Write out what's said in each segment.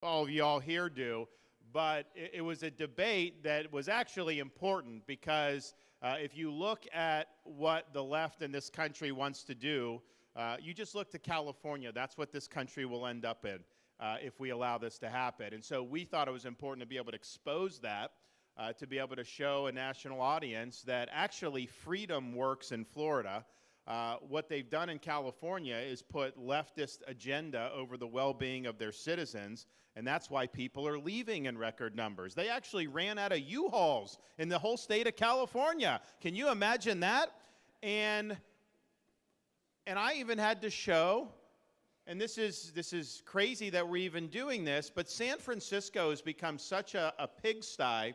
all of y'all here do, but it was a debate that was actually important because if you look at what the left in this country wants to do, you just look to California. That's what this country will end up in if we allow this to happen. And so we thought it was important to be able to expose that, to be able to show a national audience that actually freedom works in Florida. What they've done in California is put leftist agenda over the well-being of their citizens, and that's why people are leaving in record numbers. They actually ran out of U-Hauls in the whole state of California. Can you imagine that? And I even had to show, and this is crazy that we're even doing this, but San Francisco has become such a pigsty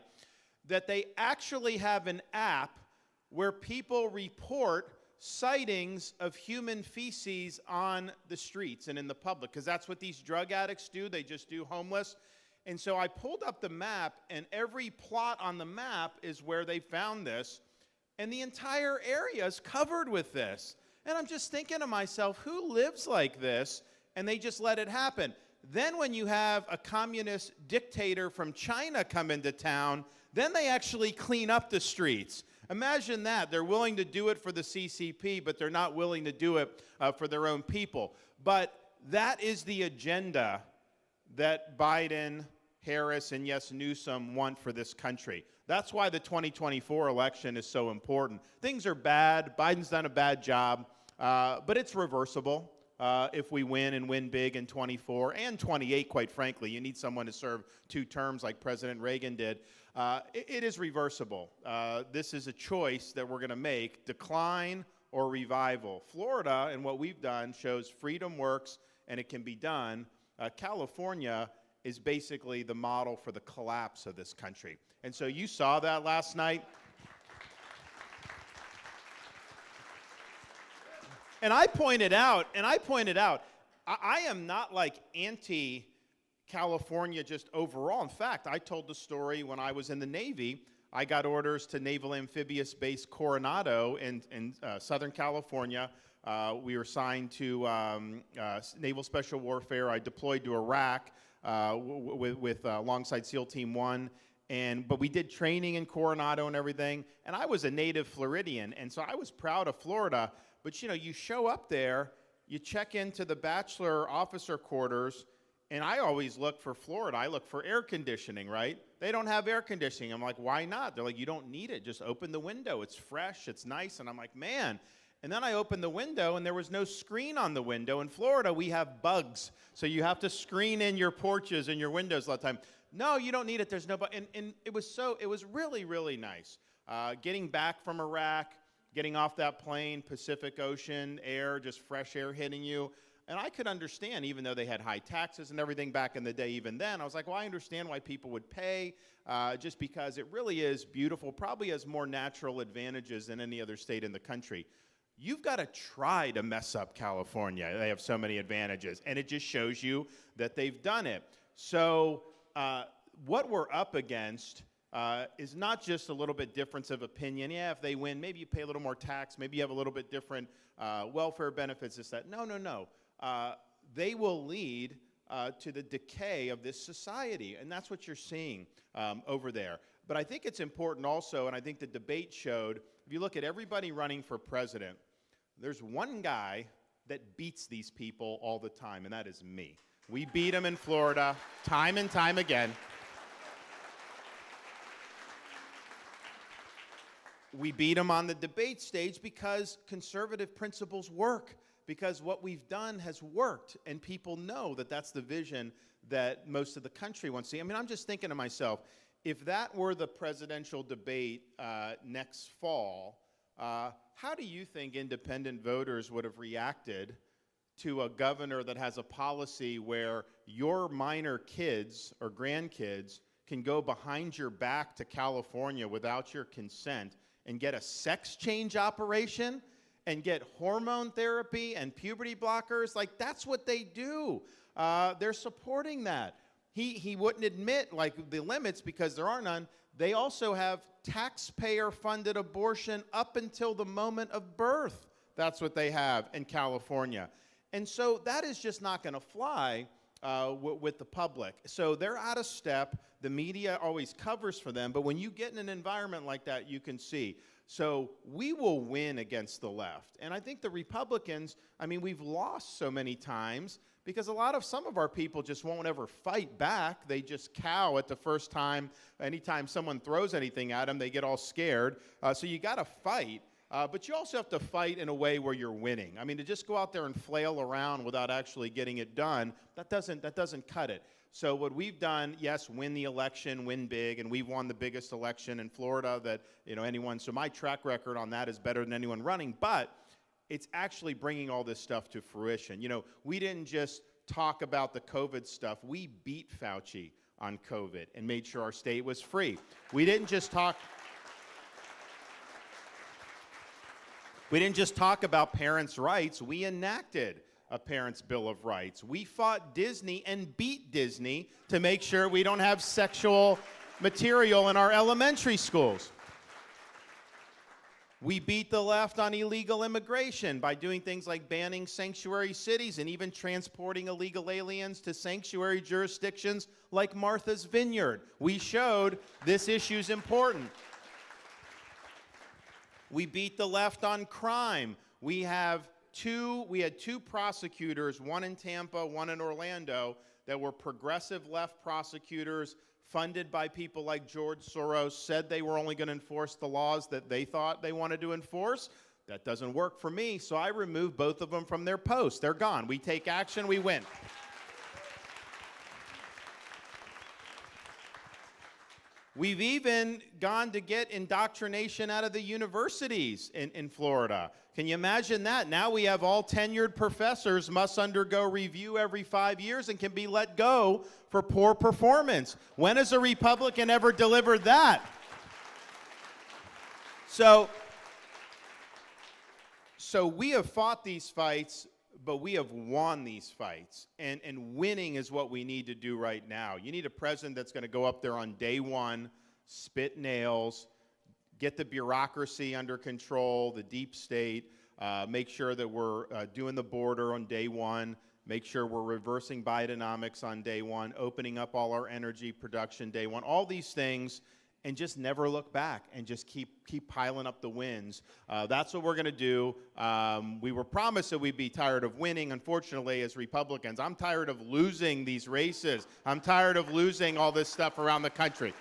that they actually have an app where people report sightings of human feces on the streets and in the public, because that's what these drug addicts do. They just do homeless. And so I pulled up the map, and every plot on the map is where they found this, and the entire area is covered with this. And I'm just thinking to myself, who lives like this? And they just let it happen. Then when you have a communist dictator from China come into town, then they actually clean up the streets. Imagine that. They're willing to do it for the CCP, but they're not willing to do it for their own people. But that is the agenda that Biden, Harris, and yes, Newsom want for this country. That's why the 2024 election is so important. Things are bad. Biden's done a bad job, but it's reversible. If we win and win big in 24 and 28, quite frankly. You need someone to serve 2 terms like President Reagan did. It is reversible. This is a choice that we're going to make, decline or revival. Florida, and what we've done, shows freedom works and it can be done. California is basically the model for the collapse of this country. And so you saw that last night. And I pointed out, I am not like anti-California just overall. In fact, I told the story when I was in the Navy. I got orders to Naval Amphibious Base Coronado in Southern California. We were assigned to Naval Special Warfare. I deployed to Iraq alongside SEAL Team 1. But we did training in Coronado and everything. And I was a native Floridian, and so I was proud of Florida. But, you know, you show up there, you check into the bachelor officer quarters, and I always look for Florida. I look for air conditioning, right? They don't have air conditioning. I'm like, why not? They're like, you don't need it. Just open the window. It's fresh. It's nice. And I'm like, man. And then I opened the window, and there was no screen on the window. In Florida, we have bugs. So you have to screen in your porches and your windows a lot of time. No, you don't need it. There's no bug. And it was really, really nice. Getting back from Iraq, getting off that plane, Pacific Ocean air, just fresh air hitting you. And I could understand, even though they had high taxes and everything back in the day, even then, I was like, well, I understand why people would pay, just because it really is beautiful, probably has more natural advantages than any other state in the country. You've got to try to mess up California. They have so many advantages, and it just shows you that they've done it. So what we're up against is not just a little bit difference of opinion. Yeah, if they win, maybe you pay a little more tax. Maybe you have a little bit different welfare benefits, this, that. No. They will lead to the decay of this society, and that's what you're seeing over there. But I think it's important also, and I think the debate showed, if you look at everybody running for president, there's one guy that beats these people all the time, and that is me. We beat him in Florida time and time again. We beat him on the debate stage because conservative principles work, because what we've done has worked, and people know that that's the vision that most of the country wants to see. I mean, I'm just thinking to myself, if that were the presidential debate next fall, how do you think independent voters would have reacted to a governor that has a policy where your minor kids or grandkids can go behind your back to California without your consent and get a sex change operation and get hormone therapy and puberty blockers? Like, that's what they do. They're supporting that. He wouldn't admit, like, the limits because there are none. They also have taxpayer-funded abortion up until the moment of birth. That's what they have in California. And so that is just not going to fly. with the public. So they're out of step. The media always covers for them, but when you get in an environment like that, you can see. So we will win against the left. And I think the Republicans, I mean, we've lost so many times because some of our people just won't ever fight back. They just cow at the first time. Anytime someone throws anything at them, they get all scared. So you got to fight. But you also have to fight in a way where you're winning. I mean, to just go out there and flail around without actually getting it done, that doesn't cut it. So what we've done, yes, win the election, win big, and we've won the biggest election in Florida that, anyone. So my track record on that is better than anyone running, but it's actually bringing all this stuff to fruition. We didn't just talk about the COVID stuff. We beat Fauci on COVID and made sure our state was free. We didn't just talk about parents' rights. We enacted a Parents' Bill of Rights. We fought Disney and beat Disney to make sure we don't have sexual material in our elementary schools. We beat the left on illegal immigration by doing things like banning sanctuary cities and even transporting illegal aliens to sanctuary jurisdictions like Martha's Vineyard. We showed this issue's important. We beat the left on crime. We had two prosecutors, one in Tampa, one in Orlando, that were progressive left prosecutors funded by people like George Soros, said they were only going to enforce the laws that they thought they wanted to enforce. That doesn't work for me, so I removed both of them from their posts. They're gone. We take action, we win. We've even gone to get indoctrination out of the universities in Florida. Can you imagine that? Now we have all tenured professors must undergo review every 5 years and can be let go for poor performance. When has a Republican ever delivered that? So we have fought these fights, but we have won these fights, and winning is what we need to do right now. You need a president that's going to go up there on day one, spit nails, get the bureaucracy under control, the deep state, make sure that we're doing the border on day one, make sure we're reversing Bidenomics on day one, opening up all our energy production day one, all these things, and just never look back and just keep piling up the wins. That's what we're going to do. We were promised that we'd be tired of winning. Unfortunately, as Republicans, I'm tired of losing these races. I'm tired of losing all this stuff around the country.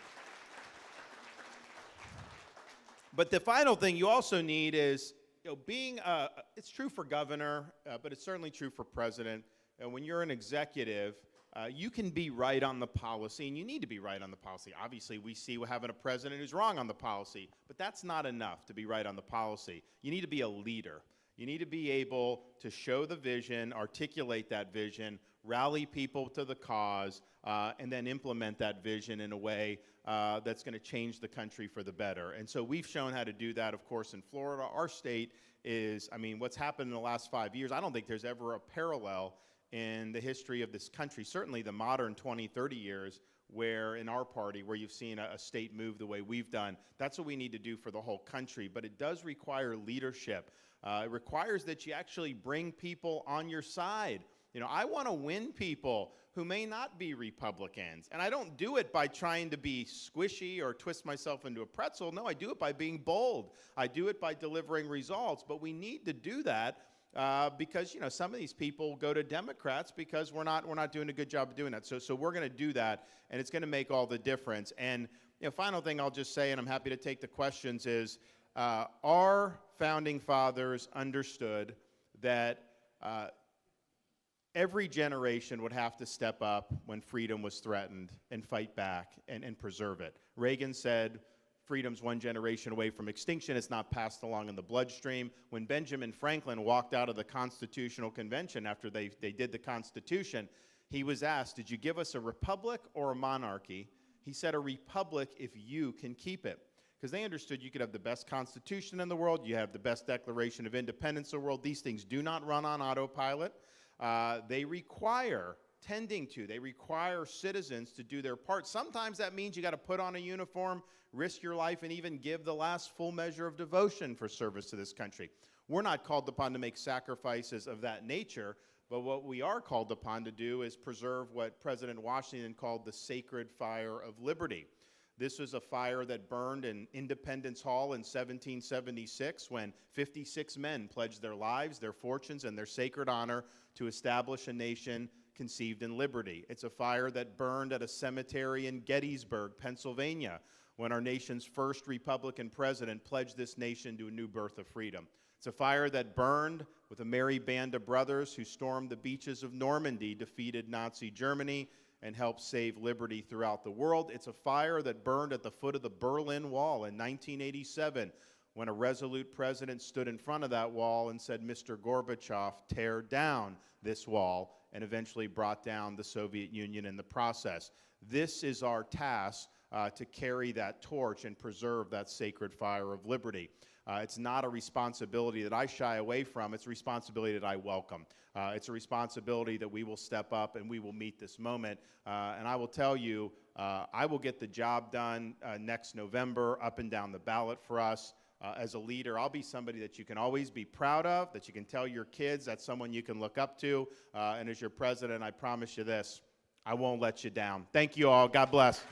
But the final thing you also need is, it's true for governor, but it's certainly true for president. When you're an executive, you can be right on the policy, and you need to be right on the policy. Obviously, we see we're having a president who's wrong on the policy, but that's not enough to be right on the policy. You need to be a leader. You need to be able to show the vision, articulate that vision, rally people to the cause, and then implement that vision in a way that's going to change the country for the better. And so we've shown how to do that, of course, in Florida. Our state is, what's happened in the last 5 years, I don't think there's ever a parallel in the history of this country, certainly the modern 20, 30 years, where in our party, where you've seen a state move the way we've done. That's what we need to do for the whole country, but it does require leadership. It requires that you actually bring people on your side. I want to win people who may not be Republicans, and I don't do it by trying to be squishy or twist myself into a pretzel. No, I do it by being bold. I do it by delivering results, but we need to do that because some of these people go to Democrats because we're not doing a good job of doing that. So we're going to do that, and it's going to make all the difference. And final thing I'll just say, and I'm happy to take the questions, is our founding fathers understood that every generation would have to step up when freedom was threatened and fight back and preserve it. Reagan said, freedom's one generation away from extinction. It's not passed along in the bloodstream. When Benjamin Franklin walked out of the Constitutional Convention after they did the Constitution, he was asked, did you give us a republic or a monarchy? He said, a republic if you can keep it. Because they understood you could have the best Constitution in the world, you have the best Declaration of Independence in the world. These things do not run on autopilot. They require citizens to do their part. Sometimes that means you got to put on a uniform, risk your life, and even give the last full measure of devotion for service to this country. We're not called upon to make sacrifices of that nature, But what we are called upon to do is preserve what President Washington called the sacred fire of liberty. This was a fire that burned in Independence Hall in 1776 when 56 men pledged their lives, their fortunes, and their sacred honor to establish a nation conceived in liberty. It's a fire that burned at a cemetery in Gettysburg, Pennsylvania, when our nation's first Republican president pledged this nation to a new birth of freedom. It's a fire that burned with a merry band of brothers who stormed the beaches of Normandy, defeated Nazi Germany, and helped save liberty throughout the world. It's a fire that burned at the foot of the Berlin Wall in 1987, when a resolute president stood in front of that wall and said, "Mr. Gorbachev, tear down this wall," and eventually brought down the Soviet Union in the process. This is our task, to carry that torch and preserve that sacred fire of liberty. It's not a responsibility that I shy away from. It's a responsibility that I welcome. It's a responsibility that we will step up and we will meet this moment. And I will tell you, I will get the job done next November, up and down the ballot for us. As a leader, I'll be somebody that you can always be proud of, that you can tell your kids that's someone you can look up to. And as your president, I promise you this, I won't let you down. Thank you all. God bless.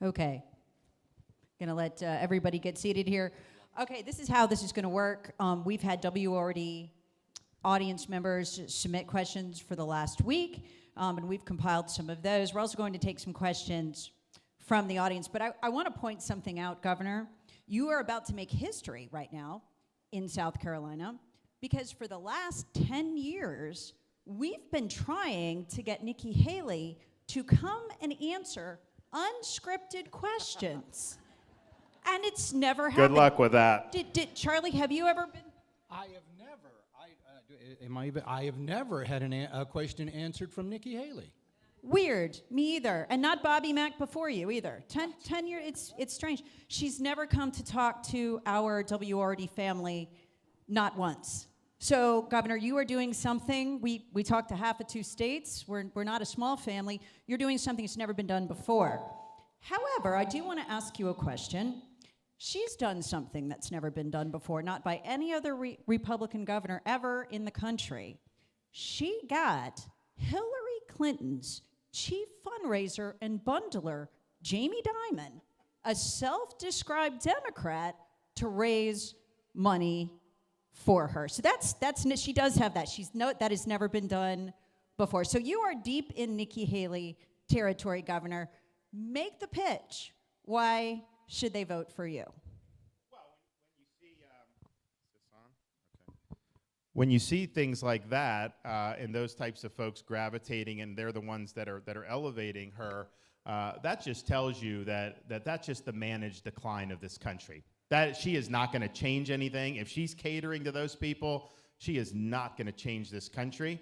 Okay. Going to let everybody get seated here. Okay, this is how this is going to work. We've had WRD audience members submit questions for the last week, and we've compiled some of those. We're also going to take some questions from the audience. But I want to point something out, Governor. You are about to make history right now in South Carolina, because for the last 10 years, we've been trying to get Nikki Haley to come and answer unscripted questions, and it's never happened. Good luck with that. Did Charlie, have you ever been? I have never. I have never had a question answered from Nikki Haley. Weird. Me either. And not Bobby Mack before you either. 10 years. It's strange. She's never come to talk to our WRD family, not once. So, Governor, you are doing something. We talked to half of 2 states. We're not a small family. You're doing something that's never been done before. However, I do want to ask you a question. She's done something that's never been done before, not by any other Republican governor ever in the country. She got Hillary Clinton's chief fundraiser and bundler, Jamie Dimon, a self-described Democrat, to raise money for her. So that's she does have that. That has never been done before. So you are deep in Nikki Haley territory, Governor. Make the pitch. Why should they vote for you? Well, when you see, is this on? Okay. When you see things like that, and those types of folks gravitating, and they're the ones that are elevating her, that just tells you that's just the managed decline of this country. That she is not going to change anything. If she's catering to those people, she is not going to change this country.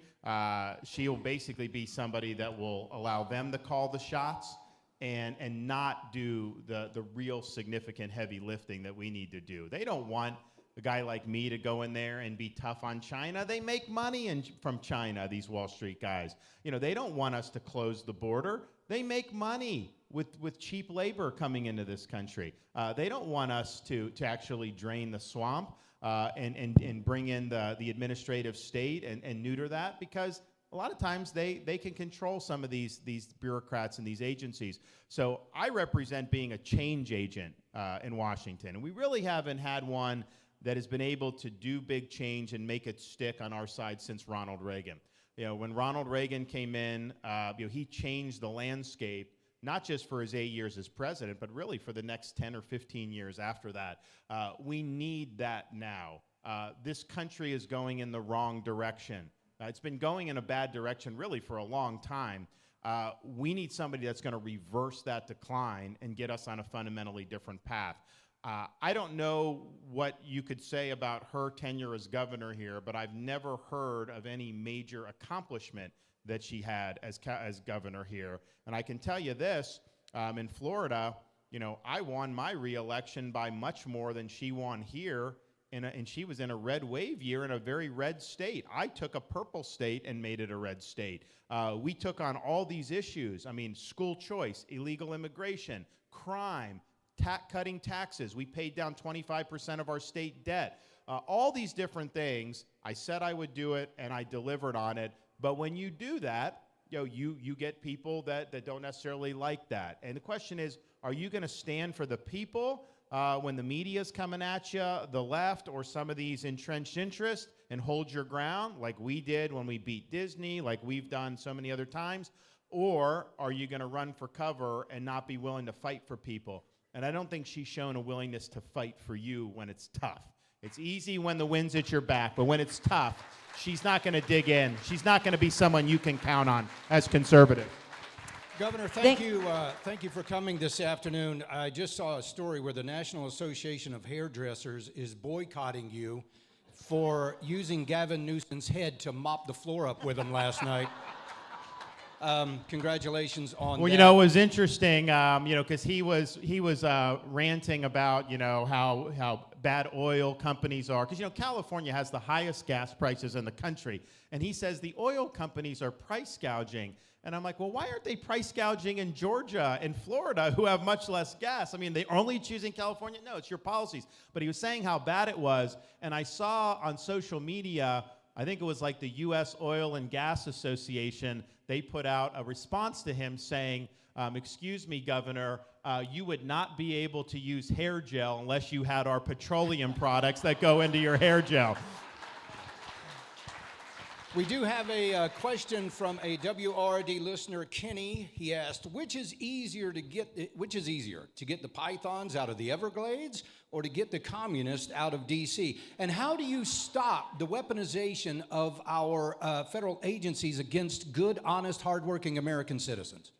She will basically be somebody that will allow them to call the shots and not do the real significant heavy lifting that we need to do. They don't want a guy like me to go in there and be tough on China. They make money from China, these Wall Street guys. You know, they don't want us to close the border. They make money with cheap labor coming into this country. They don't want us to actually drain the swamp and bring in the administrative state and neuter that, because a lot of times they can control some of these bureaucrats and these agencies. So I represent being a change agent in Washington, and we really haven't had one that has been able to do big change and make it stick on our side since Ronald Reagan. You know, when Ronald Reagan came in, he changed the landscape, not just for his 8 years as president, but really for the next 10 or 15 years after that. We need that now. This country is going in the wrong direction. It's been going in a bad direction really for a long time. We need somebody that's going to reverse that decline and get us on a fundamentally different path. I don't know what you could say about her tenure as governor here, but I've never heard of any major accomplishment that she had as governor here. And I can tell you this, in Florida, you know, I won my reelection by much more than she won here and she was in a red wave year in a very red state. I took a purple state and made it a red state. We took on all these issues. I mean, school choice, illegal immigration, crime, cutting taxes. We paid down 25% of our state debt. All these different things. I said I would do it, and I delivered on it. But when you do that, you get people that don't necessarily like that. And the question is, are you going to stand for the people when the media's coming at you, the left, or some of these entrenched interests, and hold your ground like we did when we beat Disney, like we've done so many other times? Or are you going to run for cover and not be willing to fight for people? And I don't think she's shown a willingness to fight for you when it's tough. It's easy when the wind's at your back, but when it's tough, she's not going to dig in. She's not going to be someone you can count on as conservative. Governor, thank you for coming this afternoon. I just saw a story where the National Association of Hairdressers is boycotting you for using Gavin Newsom's head to mop the floor up with him last night. Congratulations on that. Well, it was interesting, because he was ranting about, how bad oil companies are. Because, California has the highest gas prices in the country. And he says the oil companies are price gouging. And I'm like, well, why aren't they price gouging in Georgia and Florida, who have much less gas? I mean, they're only choosing California? No, it's your policies. But he was saying how bad it was. And I saw on social media, I think it was like the U.S. Oil and Gas Association, they put out a response to him saying, excuse me, Governor, you would not be able to use hair gel unless you had our petroleum products that go into your hair gel. We do have a question from a WRD listener, Kenny. He asked, which is easier, to get the pythons out of the Everglades or to get the communists out of D.C.? And how do you stop the weaponization of our federal agencies against good, honest, hardworking American citizens?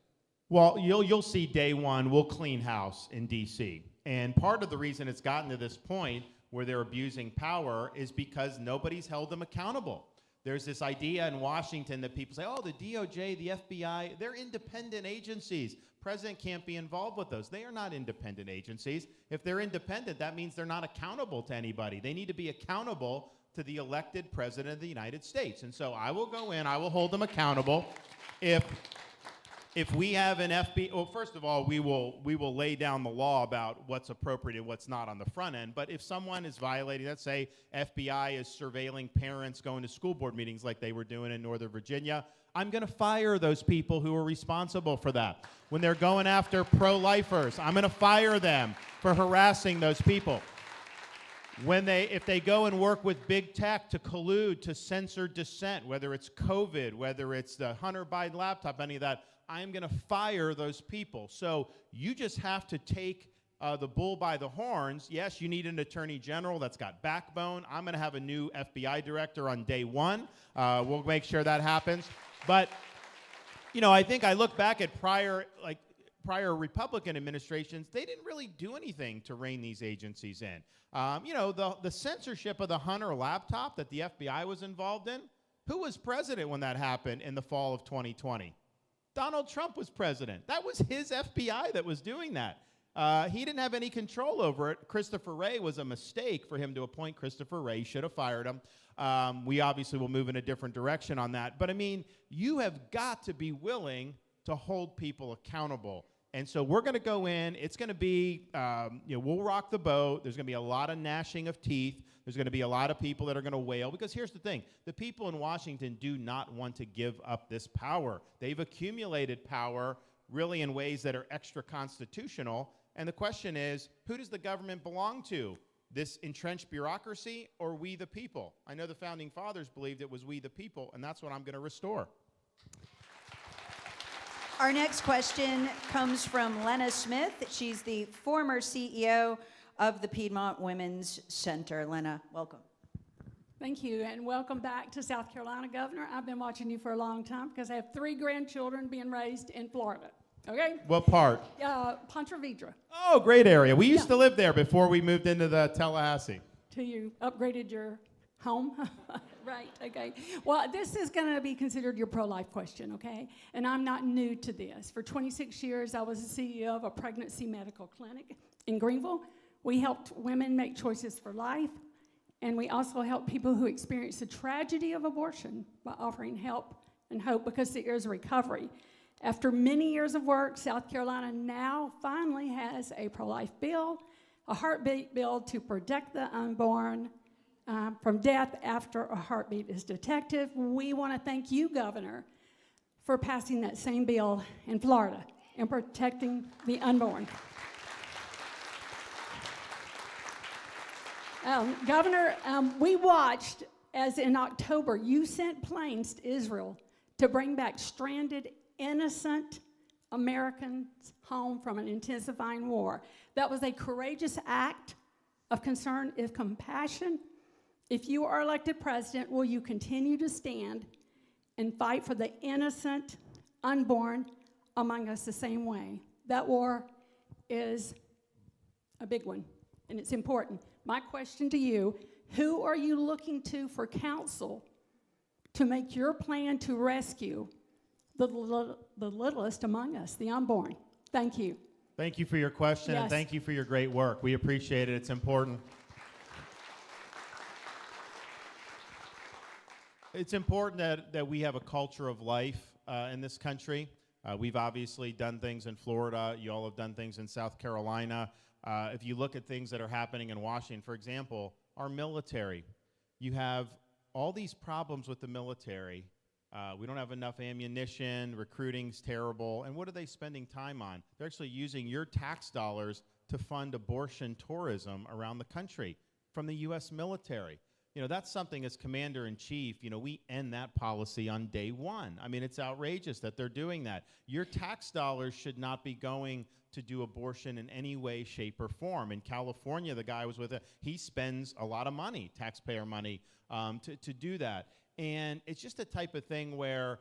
Well, you'll see day one, we'll clean house in D.C. And part of the reason it's gotten to this point where they're abusing power is because nobody's held them accountable. There's this idea in Washington that people say, oh, the DOJ, the FBI, they're independent agencies. President can't be involved with those. They are not independent agencies. If they're independent, that means they're not accountable to anybody. They need to be accountable to the elected president of the United States. And so I will go in, I will hold them accountable. If we have an FBI, well, first of all, we will lay down the law about what's appropriate and what's not on the front end. But if someone is violating, let's say FBI is surveilling parents going to school board meetings like they were doing in Northern Virginia, I'm going to fire those people who are responsible for that. When they're going after pro-lifers, I'm going to fire them for harassing those people. If they go and work with big tech to collude, to censor dissent, whether it's COVID, whether it's the Hunter Biden laptop, any of that, I'm going to fire those people. So you just have to take the bull by the horns. Yes, you need an attorney general that's got backbone. I'm going to have a new FBI director on day one. We'll make sure that happens. But, I think I look back at prior Republican administrations, they didn't really do anything to rein these agencies in. The censorship of the Hunter laptop that the FBI was involved in, who was president when that happened in the fall of 2020? Donald Trump was president. That was his FBI that was doing that. He didn't have any control over it. Christopher Wray was a mistake for him to appoint Christopher Wray. He should have fired him. We obviously will move in a different direction on that. But, you have got to be willing to hold people accountable. And so we're going to go in. It's going to be, we'll rock the boat. There's going to be a lot of gnashing of teeth. There's going to be a lot of people that are going to wail. Because here's the thing. The people in Washington do not want to give up this power. They've accumulated power really in ways that are extra constitutional. And the question is, who does the government belong to? This entrenched bureaucracy or we the people? I know the founding fathers believed it was we the people, and that's what I'm going to restore. Our next question comes from Lena Smith. She's the former CEO of the Piedmont Women's Center. Lena, welcome. Thank you, and welcome back to South Carolina, Governor. I've been watching you for a long time because I have 3 grandchildren being raised in Florida. Okay? What part? Ponte Vedra. Oh, great area. We used to live there before we moved into the Tallahassee. Till you upgraded your home? Right, okay. Well, this is going to be considered your pro-life question, okay? And I'm not new to this. For 26 years, I was the CEO of a pregnancy medical clinic in Greenville. We helped women make choices for life, And we also help people who experience the tragedy of abortion by offering help and hope, because there is recovery. After many years of work, South Carolina now finally has a pro-life bill, a heartbeat bill to protect the unborn from death after a heartbeat is detected. We want to thank you, Governor, for passing that same bill in Florida and protecting the unborn. Governor, we watched as in October you sent planes to Israel to bring back stranded, innocent Americans home from an intensifying war. That was a courageous act of concern, of compassion. If you are elected president, will you continue to stand and fight for the innocent unborn among us the same way? That war is a big one, and it's important. My question to you, who are you looking to for counsel to make your plan to rescue the littlest among us, the unborn? Thank you. Thank you for your question, and Yes. thank you for your great work. We appreciate it. It's important. It's important that we have a culture of life in this country. We've obviously done things in Florida. You all have done things in South Carolina. If you look at things that are happening in Washington, for example, our military. You have all these problems with the military. We don't have enough ammunition, recruiting's terrible, and what are they spending time on? They're actually using your tax dollars to fund abortion tourism around the country from the U.S. military. You know, that's something as commander-in-chief, you know, we end that policy on day one. I mean, it's outrageous that they're doing that. Your tax dollars should not be going to do abortion in any way, shape, or form. In California, the guy was with he spends a lot of money, taxpayer money, to do that. And it's just a type of thing where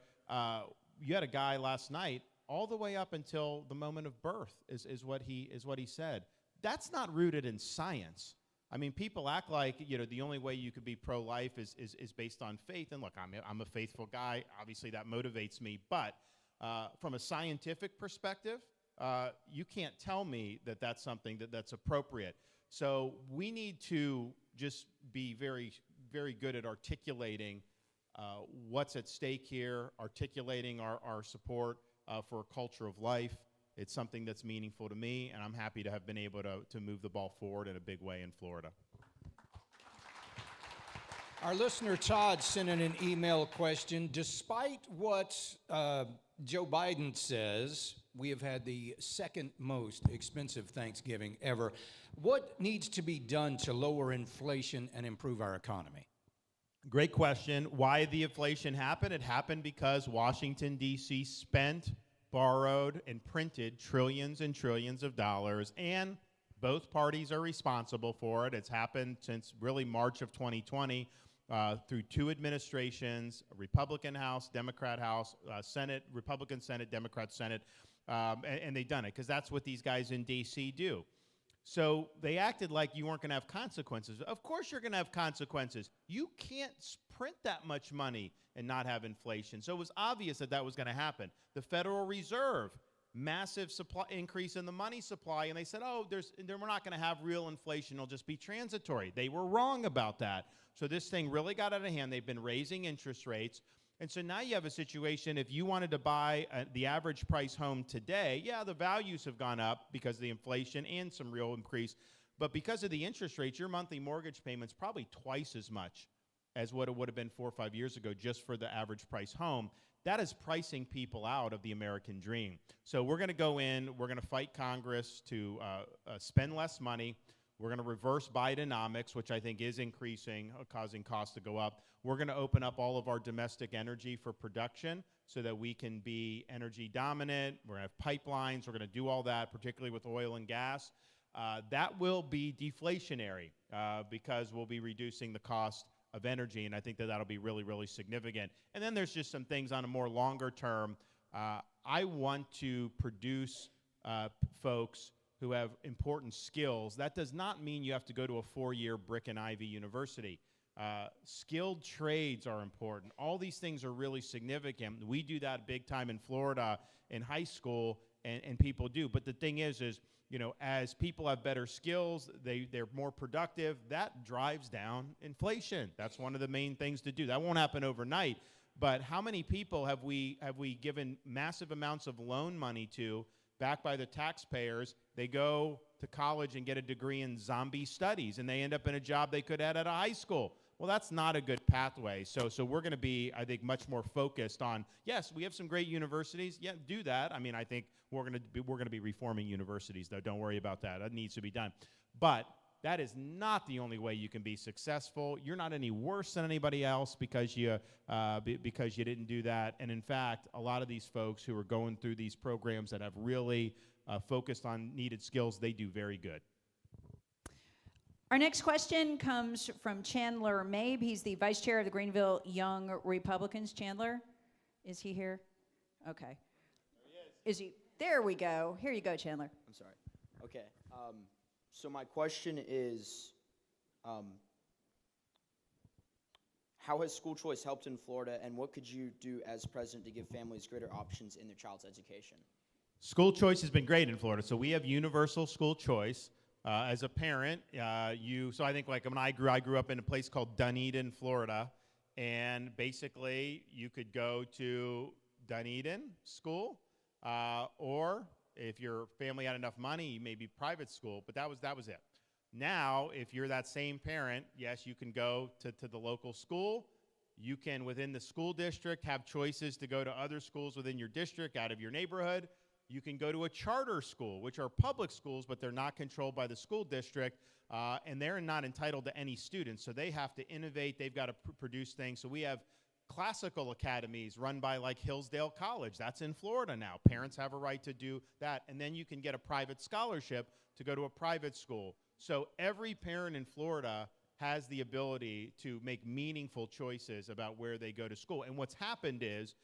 you had a guy last night, all the way up until the moment of birth is what he said. That's not rooted in science. I mean, people act like, you know, the only way you could be pro-life is based on faith. And look, I'm a faithful guy. Obviously, that motivates me. But from a scientific perspective, you can't tell me that that's something that's appropriate. So we need to just be very, very good at articulating what's at stake here, articulating our support for a culture of life. It's something that's meaningful to me, and I'm happy to have been able to move the ball forward in a big way in Florida. Our listener Todd sent in an email question. Despite what Joe Biden says, we have had the second most expensive Thanksgiving ever. What needs to be done to lower inflation and improve our economy? Great question. Why did the inflation happen? It happened because Washington, D.C. spent, borrowed, and printed trillions and trillions of dollars, and both parties are responsible for it. It's happened since really March of 2020 through two administrations, a Republican House, Democrat House, Senate, Republican Senate, Democrat Senate, and they've done it because that's what these guys in D.C. do. So they acted like you weren't going to have consequences. Of course you're going to have consequences. You can't print that much money and not have inflation. So it was obvious that that was going to happen. The Federal Reserve, massive supply increase in the money supply, and they said, oh, we're not going to have real inflation. It'll just be transitory. They were wrong about that. So this thing really got out of hand. They've been raising interest rates. And so now you have a situation, if you wanted to buy the average price home today, yeah, the values have gone up because of the inflation and some real increase. But because of the interest rates, your monthly mortgage payment's probably twice as much as what it would have been 4 or 5 years ago just for the average price home. That is pricing people out of the American dream. So we're going to go in, we're going to fight Congress to spend less money. We're going to reverse Bidenomics, which I think is increasing, causing costs to go up. We're going to open up all of our domestic energy for production so that we can be energy dominant. We're going to have pipelines. We're going to do all that, particularly with oil and gas. That will be deflationary because we'll be reducing the cost of energy, and I think that that'll be really, really significant. And then there's just some things on a more longer term. I want to produce folks who have important skills. That does not mean you have to go to a 4-year brick and ivy university. Skilled trades are important. All these things are really significant. We do that big time in Florida in high school, and people do. But the thing is, you know, as people have better skills, they're more productive. That drives down inflation. That's one of the main things to do. That won't happen overnight. But how many people have we given massive amounts of loan money to, backed by the taxpayers? They go to college and get a degree in zombie studies, and they end up in a job they could have at a high school. Well, that's not a good pathway. So we're going to be, I think, much more focused on, yes, we have some great universities. Yeah, do that. I mean, I think we're going to be reforming universities, though. Don't worry about that. That needs to be done. But that is not the only way you can be successful. You're not any worse than anybody else because you didn't do that. And in fact, a lot of these folks who are going through these programs that have really focused on needed skills, they do very good. Our next question comes from Chandler Mabe. He's the vice chair of the Greenville Young Republicans. Chandler, is he here? Okay. There he is. Is he? There we go. Here you go, Chandler. I'm sorry. Okay. So my question is, how has school choice helped in Florida, and what could you do as president to give families greater options in their child's education? School choice has been great in Florida. So we have universal school choice. As a parent, so I think like when I grew up in a place called Dunedin, Florida, and basically you could go to Dunedin school, or if your family had enough money, maybe private school, but that was it. Now, if you're that same parent, yes, you can go to the local school. You can, within the school district, have choices to go to other schools within your district, out of your neighborhood. You can go to a charter school, which are public schools, but they're not controlled by the school district, and they're not entitled to any students. So they have to innovate. They've got to produce things. So we have classical academies run by like Hillsdale College. That's in Florida now. Parents have a right to do that. And then you can get a private scholarship to go to a private school. So every parent in Florida has the ability to make meaningful choices about where they go to school. And what's happened is,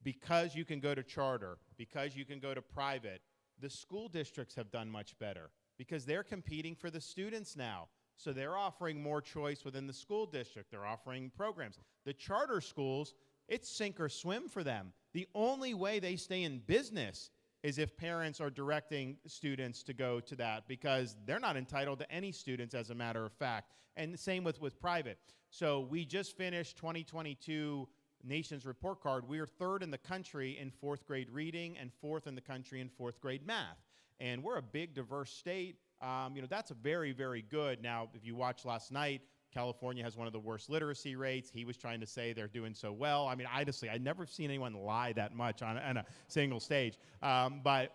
because you can go to charter, because you can go to private, the school districts have done much better because they're competing for the students now. So they're offering more choice within the school district. They're offering programs. The charter schools, it's sink or swim for them. The only way they stay in business is if parents are directing students to go to that, because they're not entitled to any students, as a matter of fact. And the same with private. So we just finished 2022 Nation's report card. We are third in the country in fourth grade reading and fourth in the country in fourth grade math. And we're a big, diverse state. You know, that's very, very good. Now, if you watched last night, California has one of the worst literacy rates. He was trying to say they're doing so well. I mean, honestly, I've never seen anyone lie that much on a single stage. But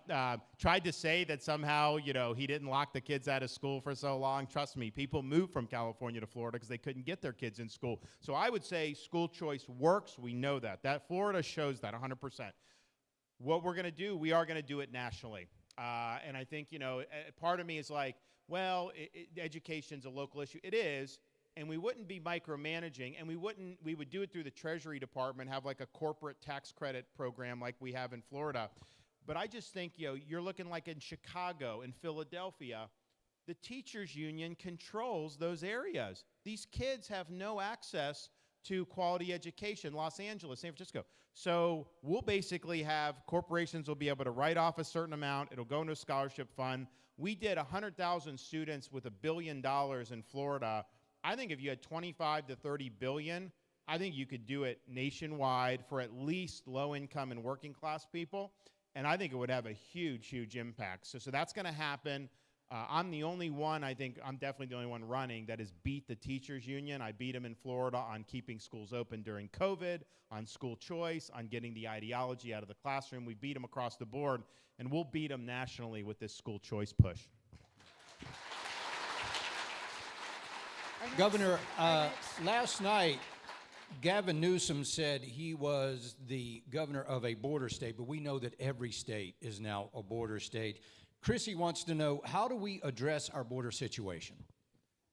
tried to say that somehow, you know, he didn't lock the kids out of school for so long. Trust me, people moved from California to Florida because they couldn't get their kids in school. So I would say school choice works. We know that. That Florida shows that 100%. What we're going to do, we are going to do it nationally. And I think, you know, part of me is like, well, education's a local issue. It is. And we wouldn't be micromanaging, and we would do it through the Treasury Department, have like a corporate tax credit program like we have in Florida. But I just think, you know, you're looking like in Chicago and Philadelphia, the teachers union controls those areas. These kids have no access to quality education. Los Angeles, San Francisco. So we'll basically have corporations will be able to write off a certain amount. It'll go into a scholarship fund. We did 100,000 students with $1 billion in Florida. I think if you had 25 to 30 billion, I think you could do it nationwide for at least low-income and working-class people, and I think it would have a huge, huge impact. So that's going to happen. I'm the only one, I think I'm definitely the only one running that has beat the teachers union. I beat them in Florida on keeping schools open during COVID, on school choice, on getting the ideology out of the classroom. We beat them across the board, and we'll beat them nationally with this school choice push. Governor, last night, Gavin Newsom said he was the governor of a border state, but we know that every state is now a border state. Chrissy wants to know, how do we address our border situation?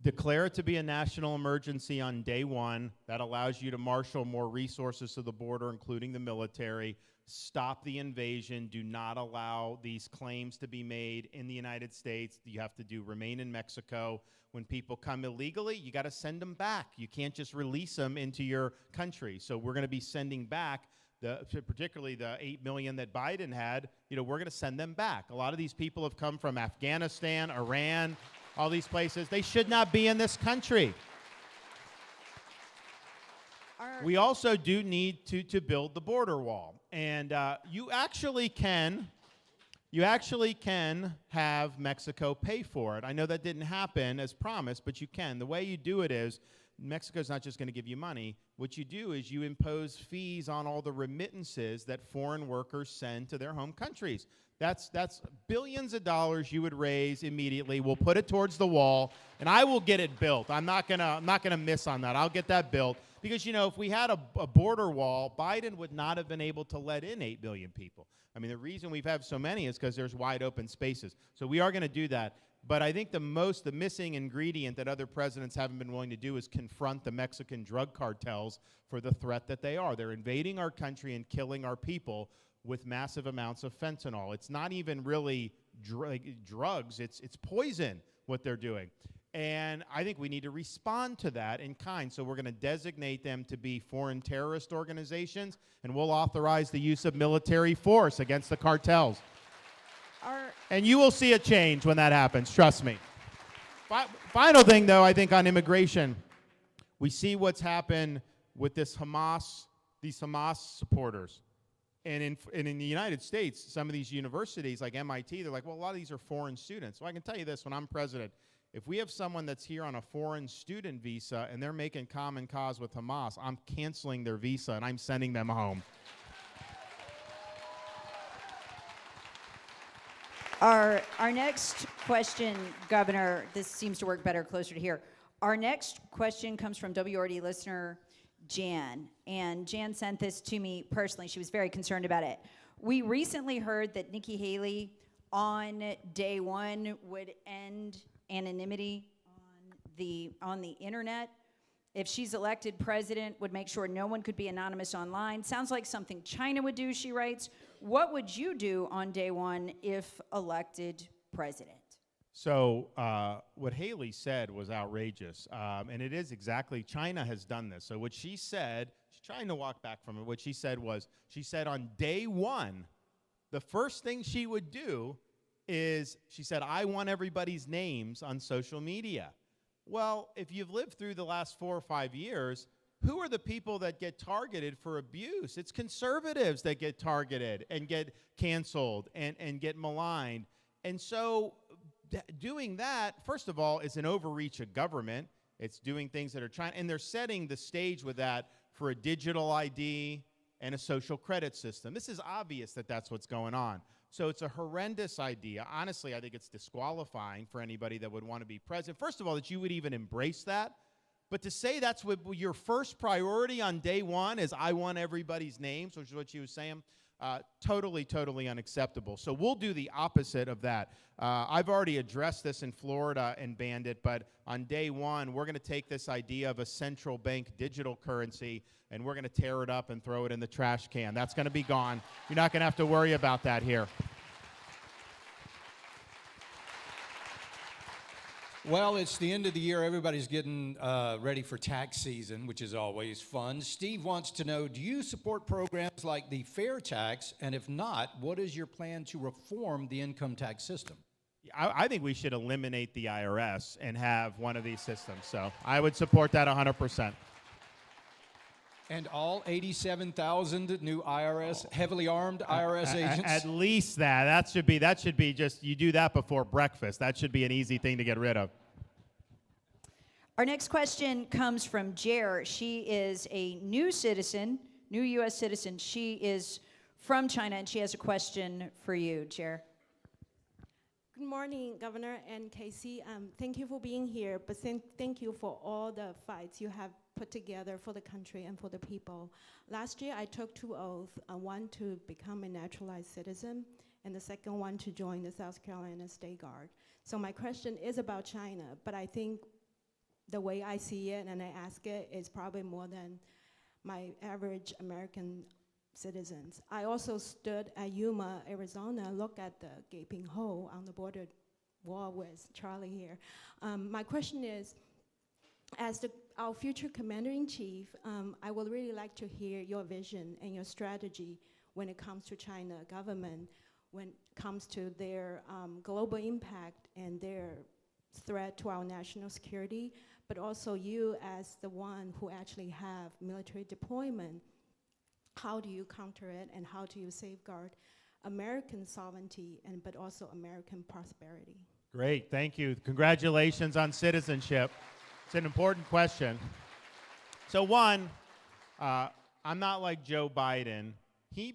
Declare it to be a national emergency on day one. That allows you to marshal more resources to the border, including the military. Stop the invasion. Do not allow these claims to be made in the United States. You have to remain in Mexico. When people come illegally, you got to send them back. You can't just release them into your country. So we're going to be sending back particularly the 8 million that Biden had, we're going to send them back. A lot of these people have come from Afghanistan, Iran, all these places. They should not be in this country. We also do need to build the border wall. And you actually can have Mexico pay for it. I know that didn't happen as promised, but you can. The way you do it is Mexico's not just going to give you money. What you do is you impose fees on all the remittances that foreign workers send to their home countries. That's billions of dollars you would raise immediately. We'll put it towards the wall, and I will get it built. I'm not gonna miss on that. I'll get that built because if we had a border wall, Biden would not have been able to let in 8 billion people. I mean, the reason we've had so many is because there's wide open spaces. So we are going to do that. But I think the missing ingredient that other presidents haven't been willing to do is confront the Mexican drug cartels for the threat that they are. They're invading our country and killing our people with massive amounts of fentanyl. It's not even really drugs, it's poison what they're doing. And I think we need to respond to that in kind. So we're going to designate them to be foreign terrorist organizations, and we'll authorize the use of military force against the cartels. And you will see a change when that happens, trust me. Final thing, though, I think on immigration, we see what's happened with these Hamas supporters. And in the United States, some of these universities, like MIT, they're like, well, a lot of these are foreign students. Well, I can tell you this, when I'm president, if we have someone that's here on a foreign student visa and they're making common cause with Hamas, I'm canceling their visa and I'm sending them home. Our next question, Governor, this seems to work better closer to here. Our next question comes from WRD listener Jan, and Jan sent this to me personally. She was very concerned about it. We recently heard that Nikki Haley on day one would end anonymity on the internet. If she's elected president, would make sure no one could be anonymous online. Sounds like something China would do, she writes. What would you do on day one if elected president? So what Haley said was outrageous, and it is exactly, China has done this. So what she said, she's trying to walk back from it, what she said was, she said on day one, the first thing she would do is, she said, I want everybody's names on social media. Well, if you've lived through the last 4 or 5 years, who are the people that get targeted for abuse? It's conservatives that get targeted and get canceled and get maligned. And so doing that, first of all, is an overreach of government. It's doing things that are trying, and they're setting the stage with that for a digital ID and a social credit system. This is obvious that that's what's going on. So it's a horrendous idea. Honestly, I think it's disqualifying for anybody that would want to be president. First of all, that you would even embrace that. But to say that's what your first priority on day one is, I want everybody's names, which is what she was saying, totally, totally unacceptable. So we'll do the opposite of that. I've already addressed this in Florida and banned it, but on day one, we're going to take this idea of a central bank digital currency, and we're going to tear it up and throw it in the trash can. That's going to be gone. You're not going to have to worry about that here. Well, it's the end of the year. Everybody's getting ready for tax season, which is always fun. Steve wants to know, do you support programs like the fair tax? And if not, what is your plan to reform the income tax system? I think we should eliminate the IRS and have one of these systems. So I would support that 100%. And all 87,000 new IRS, heavily armed IRS agents? At least that. That should be just, you do that before breakfast. That should be an easy thing to get rid of. Our next question comes from Jer. She is a new citizen, new U.S. citizen. She is from China, and she has a question for you, Jer. Good morning, Governor and Casey. Thank you for being here, but thank you for all the fights you have put together for the country and for the people. Last year, I took 2 oaths, one to become a naturalized citizen, and the second one to join the South Carolina State Guard. So my question is about China, but I think the way I see it and I ask it is probably more than my average American citizens. I also stood at Yuma, Arizona, look at the gaping hole on the border wall with Charlie here. My question is, as our future commander-in-chief, I would really like to hear your vision and your strategy when it comes to China government, when it comes to their global impact and their threat to our national security, but also you as the one who actually have military deployment. How do you counter it, and how do you safeguard American sovereignty but also American prosperity? Great, thank you. Congratulations on citizenship. It's an important question. So one, I'm not like Joe Biden. He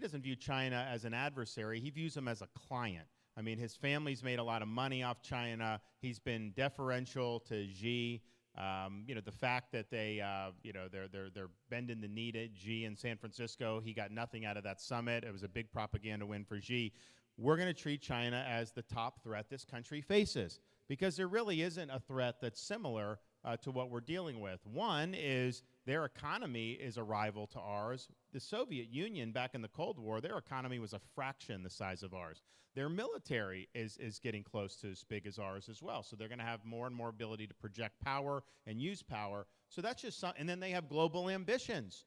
doesn't view China as an adversary. He views them as a client. I mean, his family's made a lot of money off China. He's been deferential to Xi. The fact that they're bending the knee to Xi in San Francisco, he got nothing out of that summit. It was a big propaganda win for Xi. We're going to treat China as the top threat this country faces, because there really isn't a threat that's similar to what we're dealing with. One is their economy is a rival to ours. The Soviet Union, back in the Cold War, their economy was a fraction the size of ours. Their military is getting close to as big as ours as well. So they're going to have more and more ability to project power and use power. So that's just something. And then they have global ambitions.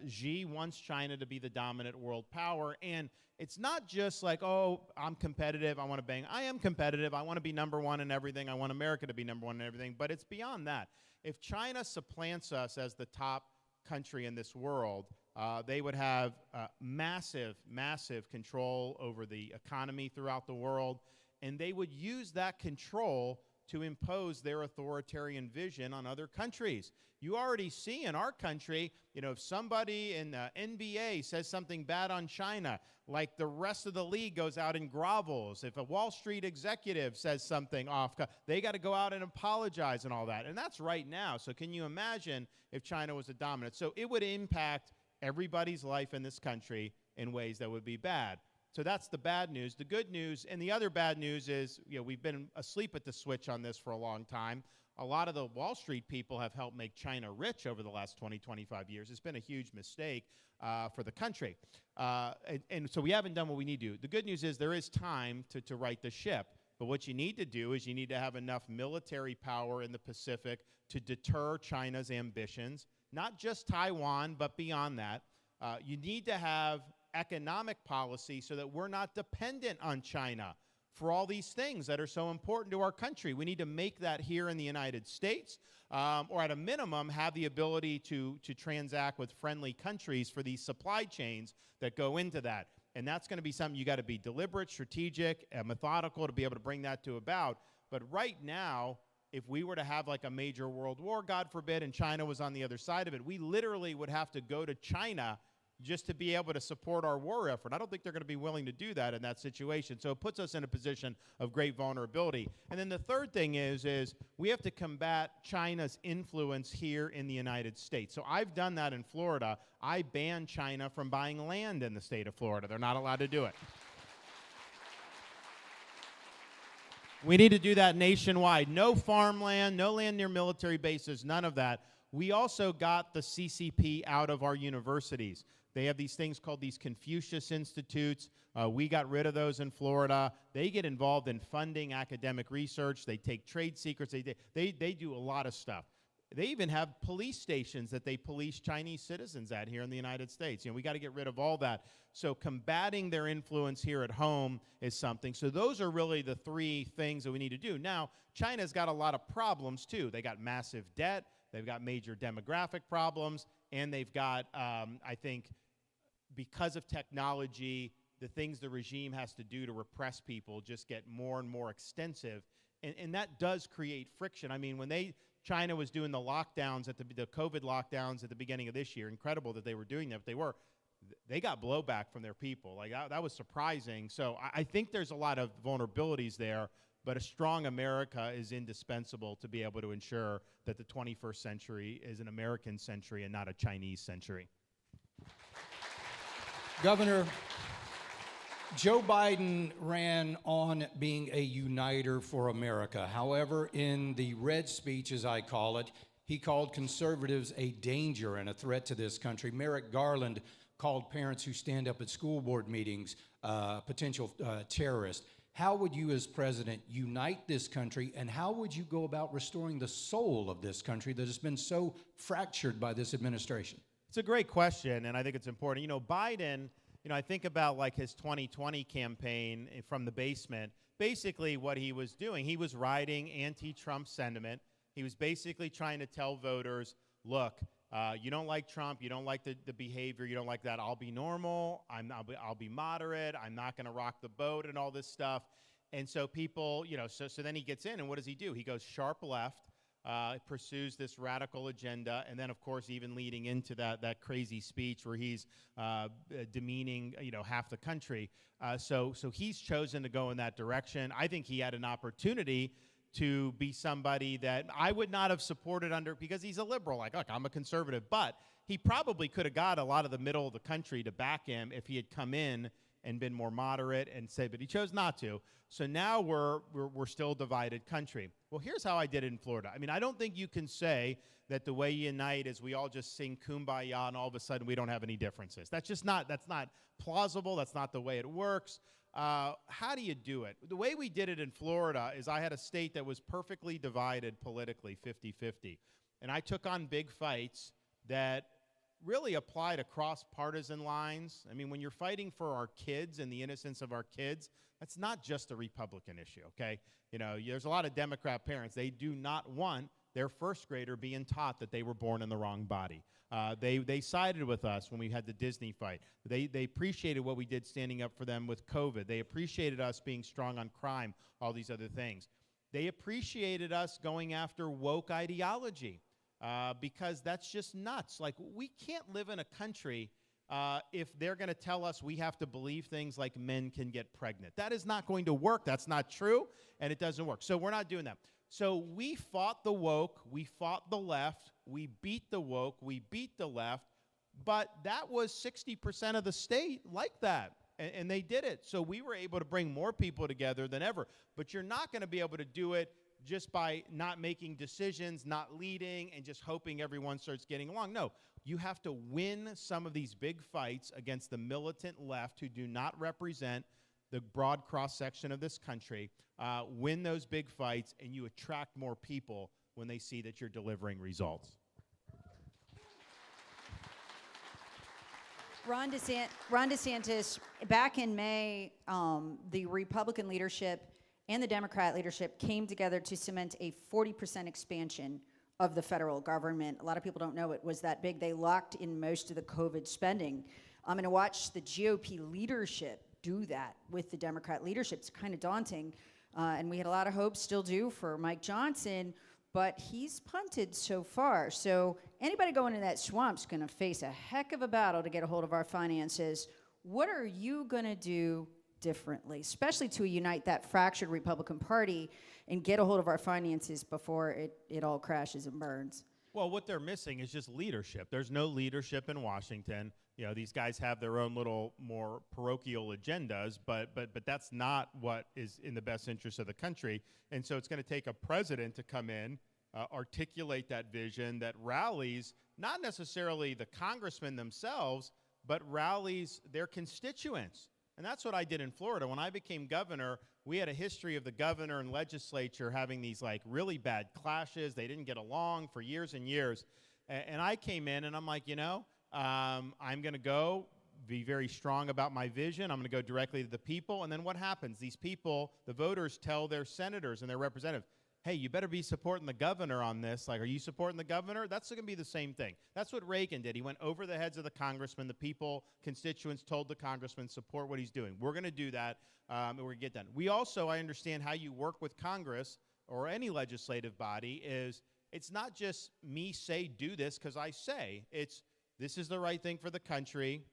Xi wants China to be the dominant world power. And it's not just like, oh, I'm competitive, I want to bang. I am competitive, I want to be number one in everything, I want America to be number one in everything, but it's beyond that. If China supplants us as the top country in this world, they would have massive, massive control over the economy throughout the world, and they would use that control to impose their authoritarian vision on other countries. You already see in our country, if somebody in the NBA says something bad on China, like the rest of the league goes out and grovels. If a Wall Street executive says something off, they got to go out and apologize and all that. And that's right now. So can you imagine if China was a dominant? So it would impact everybody's life in this country in ways that would be bad. So that's the bad news. The good news, and the other bad news is, we've been asleep at the switch on this for a long time. A lot of the Wall Street people have helped make China rich over the last 20, 25 years. It's been a huge mistake for the country. And so we haven't done what we need to do. The good news is there is time to right the ship. But what you need to do is you need to have enough military power in the Pacific to deter China's ambitions, not just Taiwan, but beyond that. You need to have economic policy so that we're not dependent on China for all these things that are so important to our country. We need to make that here in the United States, or at a minimum have the ability to transact with friendly countries for these supply chains that go into that. And that's going to be something you got to be deliberate, strategic, and methodical to be able to bring that to about. But right now, if we were to have like a major world war, God forbid, and China was on the other side of it, we literally would have to go to China just to be able to support our war effort. I don't think they're going to be willing to do that in that situation. So it puts us in a position of great vulnerability. And then the third thing is we have to combat China's influence here in the United States. So I've done that in Florida. I banned China from buying land in the state of Florida. They're not allowed to do it. We need to do that nationwide. No farmland, no land near military bases, none of that. We also got the CCP out of our universities. They have these things called these Confucius Institutes. We got rid of those in Florida. They get involved in funding academic research. They take trade secrets. They do a lot of stuff. They even have police stations that they police Chinese citizens at here in the United States. We got to get rid of all that. So combating their influence here at home is something. So those are really the three things that we need to do. Now, China's got a lot of problems, too. They got massive debt. They've got major demographic problems. And they've got, I think, because of technology, the things the regime has to do to repress people just get more and more extensive. And that does create friction. I mean, when China was doing the lockdowns, the COVID lockdowns at the beginning of this year, incredible that they were doing that, but they got blowback from their people. Like, that was surprising. So I think there's a lot of vulnerabilities there, but a strong America is indispensable to be able to ensure that the 21st century is an American century and not a Chinese century. Governor, Joe Biden ran on being a uniter for America. However, in the red speech, as I call it, he called conservatives a danger and a threat to this country. Merrick Garland called parents who stand up at school board meetings potential terrorists. how would you as president unite this country, and how would you go about restoring the soul of this country that has been so fractured by this administration? It's a great question, and I think it's important. You know, Biden, I think about like his 2020 campaign from the basement. Basically what he was doing, he was riding anti-Trump sentiment. He was basically trying to tell voters, look, you don't like Trump, you don't like the behavior, you don't like that, I'll be normal, I'll be moderate, I'm not going to rock the boat and all this stuff. And so people, so then he gets in, and what does he do? He goes sharp left, pursues this radical agenda, and then, of course, even leading into that crazy speech where he's demeaning, half the country. So he's chosen to go in that direction. I think he had an opportunity to be somebody that I would not have supported because he's a liberal. Like, look, I'm a conservative. But he probably could have got a lot of the middle of the country to back him if he had come in and been more moderate and say, but he chose not to. So now we're still a divided country. Well, here's how I did it in Florida. I mean, I don't think you can say that the way you unite is we all just sing Kumbaya and all of a sudden we don't have any differences. That's not plausible. That's not the way it works. How do you do it? The way we did it in Florida is I had a state that was perfectly divided politically, 50-50. And I took on big fights that really applied across partisan lines. I mean, when you're fighting for our kids and the innocence of our kids, that's not just a Republican issue, okay? There's a lot of Democrat parents. They do not want their first grader being taught that they were born in the wrong body. They sided with us when we had the Disney fight. They appreciated what we did standing up for them with COVID. They appreciated us being strong on crime, all these other things. They appreciated us going after woke ideology because that's just nuts. Like, we can't live in a country if they're going to tell us we have to believe things like men can get pregnant. That is not going to work. That's not true, and it doesn't work. So we're not doing that. So we fought the woke, we fought the left, we beat the woke, we beat the left, but that was 60% of the state like that, and they did it. So we were able to bring more people together than ever. But you're not going to be able to do it just by not making decisions, not leading, and just hoping everyone starts getting along. No, you have to win some of these big fights against the militant left who do not represent the broad cross-section of this country, win those big fights, and you attract more people when they see that you're delivering results. Ron DeSantis, back in May, the Republican leadership and the Democrat leadership came together to cement a 40% expansion of the federal government. A lot of people don't know it was that big. They locked in most of the COVID spending. I'm going to watch the GOP leadership do that with the Democrat leadership. It's kind of daunting. And we had a lot of hope, still do, for Mike Johnson, but he's punted so far. So anybody going into that swamp's going to face a heck of a battle to get a hold of our finances. What are you going to do differently, especially to unite that fractured Republican Party and get a hold of our finances before it all crashes and burns? Well, what they're missing is just leadership. There's no leadership in Washington. These guys have their own little more parochial agendas, but that's not what is in the best interest of the country. And so it's going to take a president to come in, articulate that vision that rallies not necessarily the congressmen themselves, but rallies their constituents. And that's what I did in Florida. When I became governor, we had a history of the governor and legislature having these like really bad clashes. They didn't get along for years and years. And I came in and I'm like, I'm going to go be very strong about my vision. I'm going to go directly to the people. And then what happens? These people, the voters, tell their senators and their representatives, hey, you better be supporting the governor on this. Like, are you supporting the governor? That's going to be the same thing. That's what Reagan did. He went over the heads of the congressmen. The people, constituents told the congressman, support what he's doing. We're going to do that, and we're going to get done. We also, I understand how you work with Congress or any legislative body is it's not just me say do this because I say. It's this is the right thing for the country,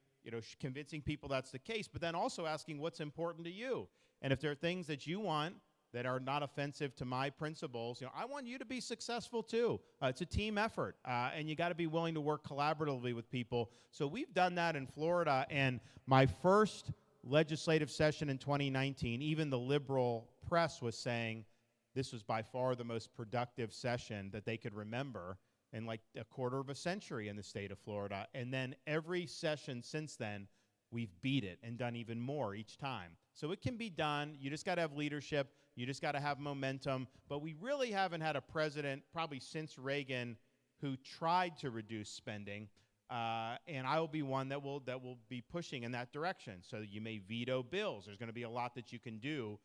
convincing people that's the case, but then also asking what's important to you. And if there are things that you want that are not offensive to my principles, I want you to be successful too. It's a team effort, and you got to be willing to work collaboratively with people. So we've done that in Florida, and my first legislative session in 2019, even the liberal press was saying this was by far the most productive session that they could remember in like a quarter of a century in the state of Florida. And then every session since then, we've beat it and done even more each time. So it can be done. You just got to have leadership. You just got to have momentum. But we really haven't had a president, probably since Reagan, who tried to reduce spending. And I will be one that will be pushing in that direction. So you may veto bills. There's going to be a lot that you can do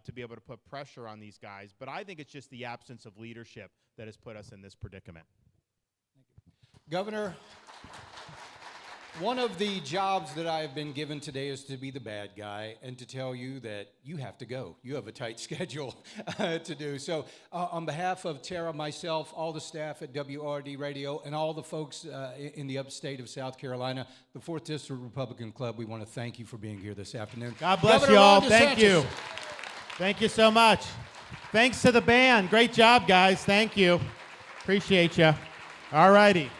to be able to put pressure on these guys. But I think it's just the absence of leadership that has put us in this predicament. Governor, one of the jobs that I have been given today is to be the bad guy and to tell you that you have to go. You have a tight schedule to do. So on behalf of Tara, myself, all the staff at WRD Radio, and all the folks in the upstate of South Carolina, the 4th District Republican Club, we want to thank you for being here this afternoon. God bless Governor you all. Ron Thank DeSantis. you. Thank you so much. Thanks to the band. Great job, guys. Thank you. Appreciate you. All righty.